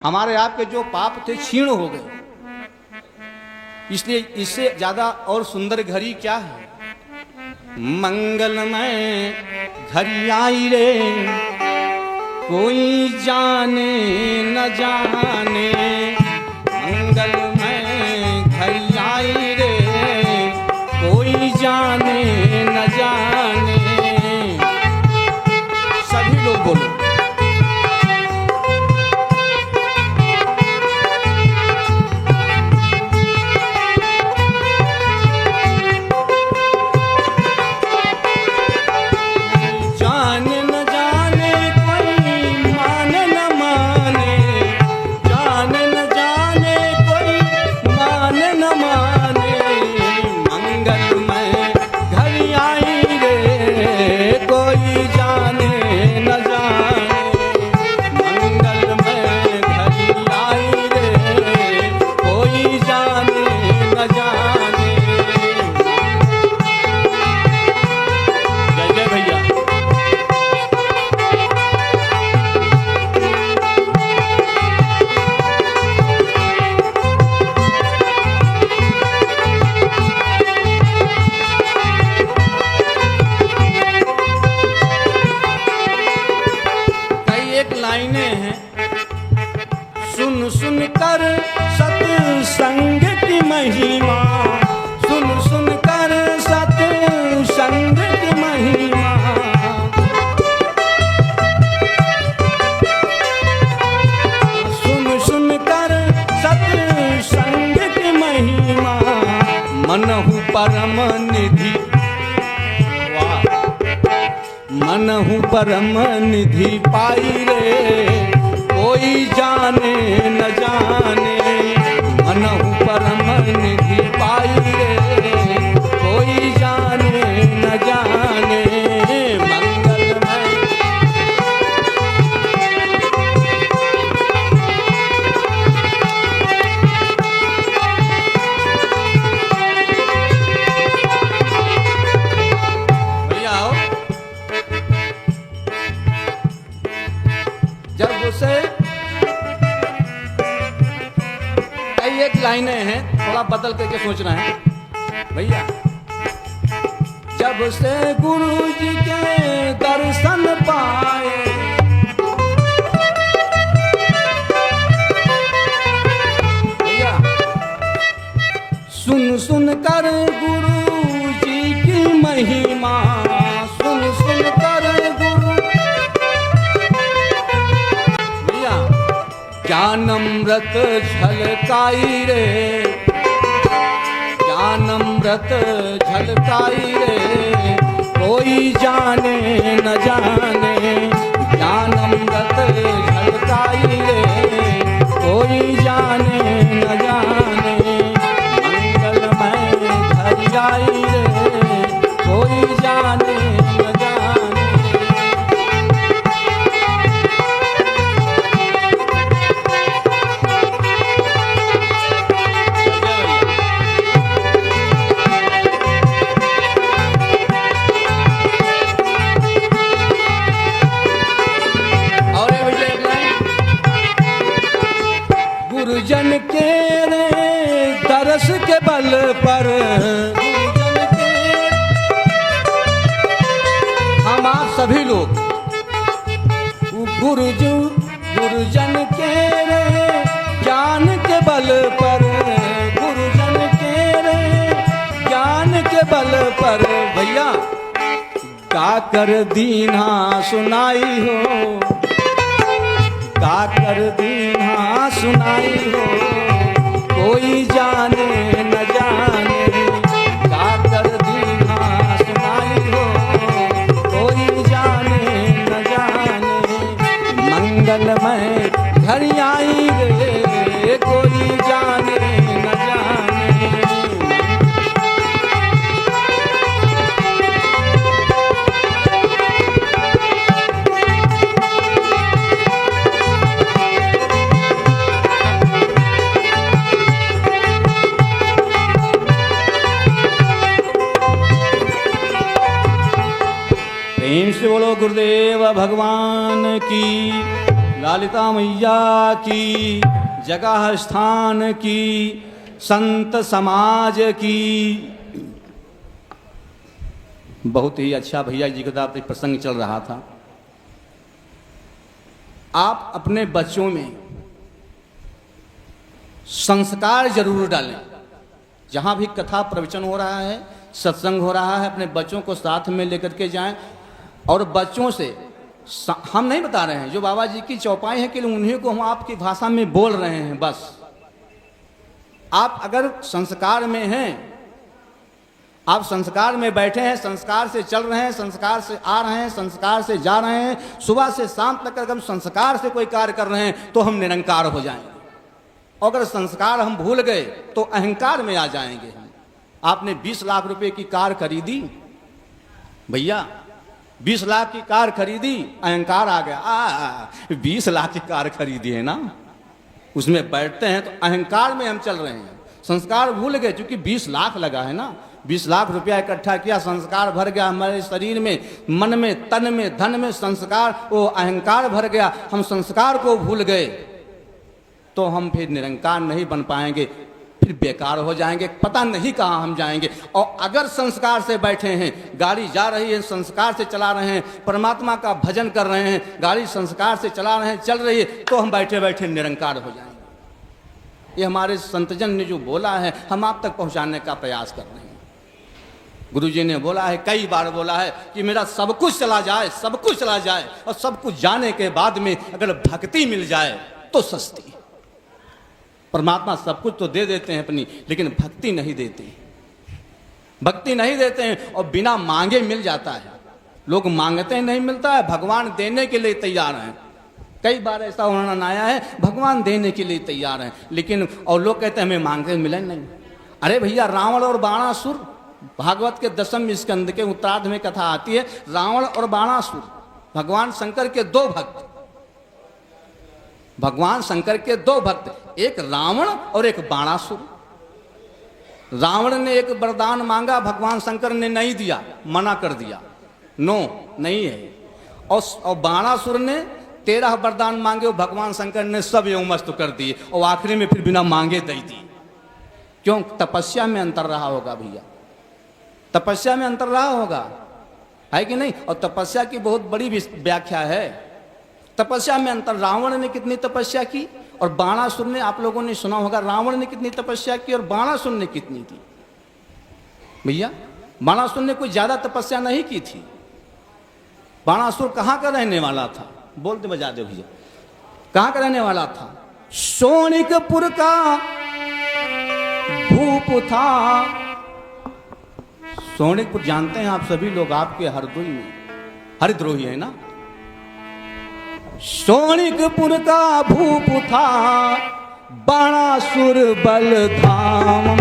हमारे आपके जो पाप थे क्षीण हो गए। इसलिए इससे ज्यादा और सुंदर घड़ी क्या है? मंगलमय घड़ी आई रे, कोई जाने न जाने। मंगलमय घड़ी आई रे, कोई जाने न जाने। सभी लोग बोलो। सुन कर सत्संग की महिमा, सुन सुन कर सत्संग की महिमा। सुन सुन कर सत्संग की महिमा। मनहु परम निधि, मनहु परम निधि पाई रे, कोई जाने न जाने। मनहु परम निधि पाई रे, कोई जाने न जाने। मंगलमय भैया आओ। जब उसे एक लाइनें हैं, थोड़ा बदल करके सोचना है भैया। जब से गुरु जी के दर्शन पाए, भैया सुन सुन कर गुरु जी की महिमा। सुन सुन कर गुरु ज्ञानमृत झलकाई रे, ज्ञानमृत झलकाई रे, कोई जाने न जाने। ज्ञानमृत झलकाई रे, कोई जाने न जाने। मंगलमय घड़ी आई रे, कोई जाने न जाने। गुरुजन के रे दरस के बल पर, गुरुजन के हम आप सभी लोग गुरुजन के रे ज्ञान के बल पर, गुरुजन के रे ज्ञान के बल पर। भैया गाकर दीना सुनाई हो, गाकर दीना सुनाई हो, कोई जाने न जाने। गाकर दीना सुनाई हो, कोई जाने न जाने। मंगलमय घड़ी आई रे, कोई जाने न जाने। प्रेम से बोलो गुरुदेव भगवान की। ललिता मैया की, जगह स्थान की, संत समाज की। बहुत ही अच्छा भैया जी का प्रसंग चल रहा था। आप अपने बच्चों में संस्कार जरूर डालें। जहां भी कथा प्रवचन हो रहा है, सत्संग हो रहा है, अपने बच्चों को साथ में लेकर के जाएं। और बच्चों से हम नहीं बता रहे हैं, जो बाबा जी की चौपाई है कि उन्हीं को हम आपकी भाषा में बोल रहे हैं। बस आप अगर संस्कार में हैं, आप संस्कार में बैठे हैं, संस्कार से चल रहे हैं, संस्कार से आ रहे हैं, संस्कार से जा रहे हैं, सुबह से शाम तक अगर हम संस्कार से कोई कार्य कर रहे हैं तो हम निरंकार हो जाएंगे। अगर संस्कार हम भूल गए तो अहंकार में आ जाएंगे हम। आपने 20 लाख रुपए की कार खरीदी भैया, 20 लाख की कार खरीदी, अहंकार आ गया। 20 लाख की कार खरीदी है ना, उसमें बैठते हैं तो अहंकार में हम चल रहे हैं। संस्कार भूल गए, क्योंकि 20 लाख लगा है ना, 20 लाख रुपया इकट्ठा किया, संस्कार भर गया हमारे शरीर में, मन में, तन में, धन में संस्कार, वो अहंकार भर गया। हम संस्कार को भूल गए तो हम फिर निरंकार नहीं बन पाएंगे, फिर बेकार हो जाएंगे, पता नहीं कहाँ हम जाएंगे। और अगर संस्कार से बैठे हैं, गाड़ी जा रही है संस्कार से चला रहे हैं, परमात्मा का भजन कर रहे हैं, गाड़ी संस्कार से चला रहे हैं, चल रही है, तो हम बैठे बैठे निरंकार हो जाएंगे। ये हमारे संतजन ने जो बोला है, हम आप तक पहुंचाने का प्रयास कर रहे हैं। गुरुजी ने बोला है, कई बार बोला है कि मेरा सब कुछ चला जाए, सब कुछ चला जाए, और सब कुछ जाने के बाद में अगर भक्ति मिल जाए तो सस्ती। परमात्मा सब कुछ तो दे देते हैं अपनी, लेकिन भक्ति नहीं देते, भक्ति नहीं देते हैं। और बिना मांगे मिल जाता है। लोग मांगते हैं नहीं मिलता है, भगवान देने के लिए तैयार हैं। कई बार ऐसा वर्णन आया है, भगवान देने के लिए तैयार हैं, लेकिन और लोग कहते हैं हमें मांगते मिले नहीं। अरे भैया, रावण और बाणासुर, भागवत के 10वें स्कंद के उत्तरार्ध में कथा आती है, रावण और बाणासुर, भगवान शंकर के 2 भक्त, भगवान शंकर के 2 भक्त, एक रावण और एक बाणासुर। रावण ने एक वरदान मांगा, भगवान शंकर ने नहीं दिया, मना कर दिया, नो नहीं है। और बाणासुर ने 13 वरदान मांगे, भगवान शंकर ने सब यौमस्त कर दिए, और आखिरी में फिर बिना मांगे दे दी। क्यों? तपस्या में अंतर रहा होगा भैया, तपस्या में अंतर रहा होगा, है कि नहीं? और तपस्या की बहुत बड़ी व्याख्या है। तपस्या में अंतर, रावण ने कितनी तपस्या की और बाणासुर ने, आप लोगों ने सुना होगा रावण ने कितनी तपस्या की और बाणासुर ने कितनी की। भैया, बाणासुर ने कोई ज्यादा तपस्या नहीं की थी। बाणासुर कहाँ का रहने वाला था? बोलते बजा दो भैया, कहाँ का रहने वाला था? शोणिकपुर का भूप था। शोणिकपुर जानते हैं आप सभी लोग, आपके हरदोई में, हरिद्रोही है ना। शोणिकपुर का भूप था, बाणासुर बलधाम।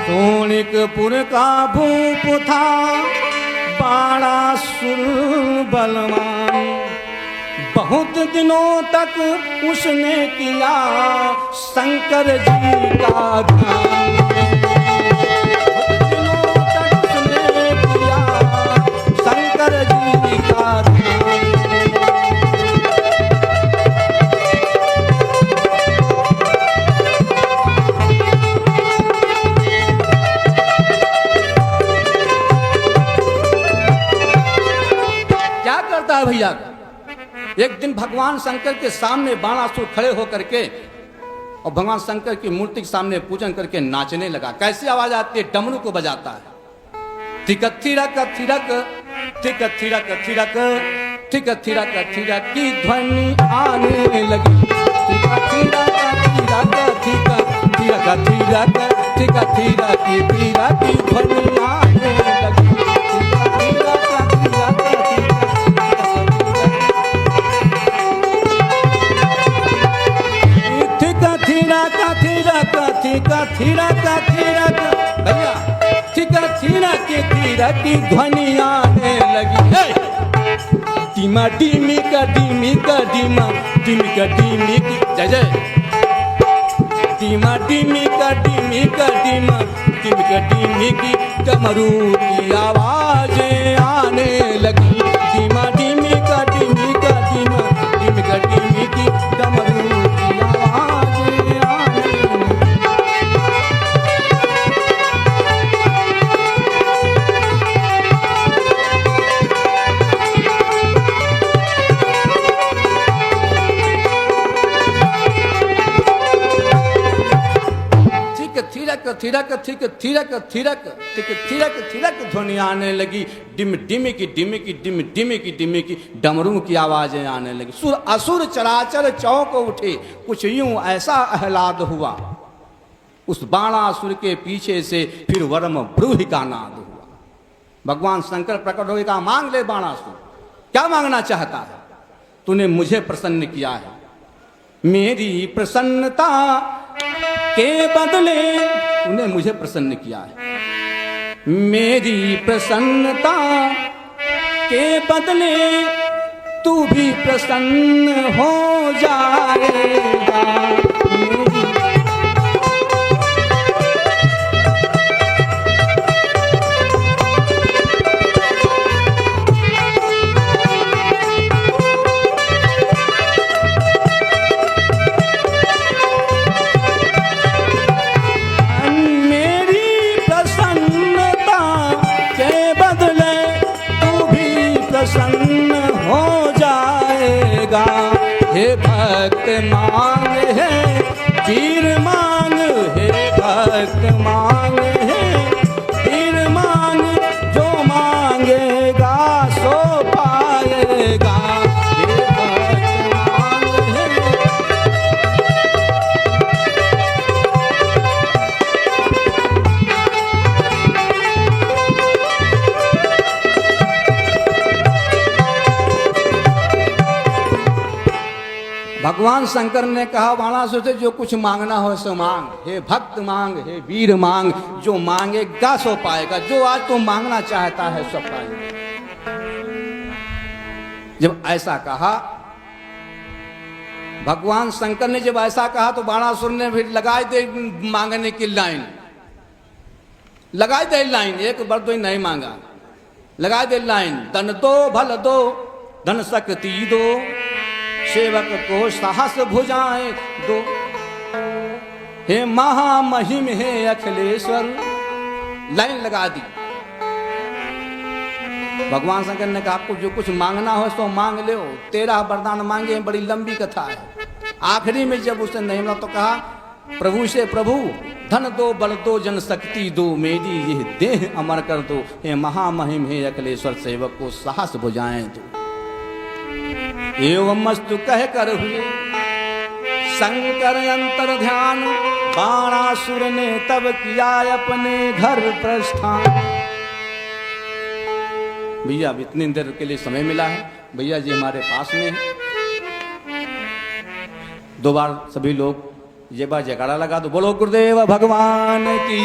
शोणिकपुर का भूप था, बाणासुर बलवान। बहुत दिनों तक उसने किया शंकर जी का ध्यान। बहुत दिनों तक उसने किया शंकर जी का ध्यान। क्या करता है भैया? एक दिन भगवान शंकर के सामने बाणासुर खड़े होकर के और भगवान शंकर की मूर्ति के सामने पूजन करके नाचने लगा। कैसी आवाज आती है? डमरू को बजाता है। थिरक थिरक थिरक थिक थिरक थिरक थिक थिरक थिरक की ध्वनि आने लगी। थिक थिरक थिरक थिक थिरक थिरक थिक थिरक थिरक की ध्वनि आने लगी। भैया, थिरक थिरक की ध्वनि आने लगी। टीमा टीमी का टीमी का टीमा टीमी का टीमी की जय जय टीमा टीमी का टीमी का टीमा टीमी का टीमी की डमरू की आवाजें आने लगी टीमा टीमी का टीमी का टीमा टीमी का टीमी की डमरू की आवाजें आने लगी। थिरक थिरक थिक थिरक थिरक थिक थिरक थिरक ध्वनि आने लगी डिम डिमी की डिमी की डिम डिमी की डिमी की डमरू की आवाजें आने लगी। सुर असुर चराचर चौंक उठे कुछ यूं ऐसा आह्लाद हुआ उस बाणासुर के पीछे से फिर वर्म ब्रूहि का नाद हुआ। भगवान शंकर प्रकट हो गए, कहा मांग ले बाणासुर, क्या मांगना चाहता है? तूने मुझे प्रसन्न किया है, मेरी प्रसन्नता के बदले तूने मुझे प्रसन्न किया है, मेरी प्रसन्नता के बदले तू भी प्रसन्न हो जाएगा। प्रसन्न हो जाएगा। हे भक्त मांग है वीर मांग, हे भक्त मांग है वीर मांग, जो मांगेगा सो पाएगा। हे भक्त मांग है भगवान शंकर ने कहा बाणासुर से जो कुछ मांगना हो सो मांग, हे भक्त मांग, हे वीर मांग, जो मांगेगा सो पाएगा। जो आज तू मांगना चाहता है सो पाएगा। जब ऐसा कहा भगवान शंकर ने, जब ऐसा कहा तो बाणासुर ने फिर लगाई दे मांगने की लाइन, लगाई दे लाइन, एक बार तो ही नहीं मांगा, लगाई दे लाइन, धन दो भल दो धन शक्ति दो, सेवक को साहस भुजाएं दो, हे महामहिम हे अखिलेश्वर, लाइन लगा दी। भगवान शंकर ने कहा आपको जो कुछ मांगना हो तो मांग लो, 13 वरदान मांगे, बड़ी लंबी कथा है। आखिरी में जब उसने नहीं मिला तो कहा प्रभु से, प्रभु धन दो बल दो जन शक्ति दो, मेरी यह देह अमर कर दो, हे महामहिम हे अखिलेश्वर, सेवक को साहस भुजाएं दो। एवं मस्तु कह कर हुए शंकर अंतर ध्यान, बाणासुर ने तब किया अपने घर प्रस्थान। भैया अब इतनी देर के लिए समय मिला है, भैया जी हमारे पास में है, 2 बार सभी लोग ये बार जयकारा लगा दो, बोलो गुरुदेव भगवान की।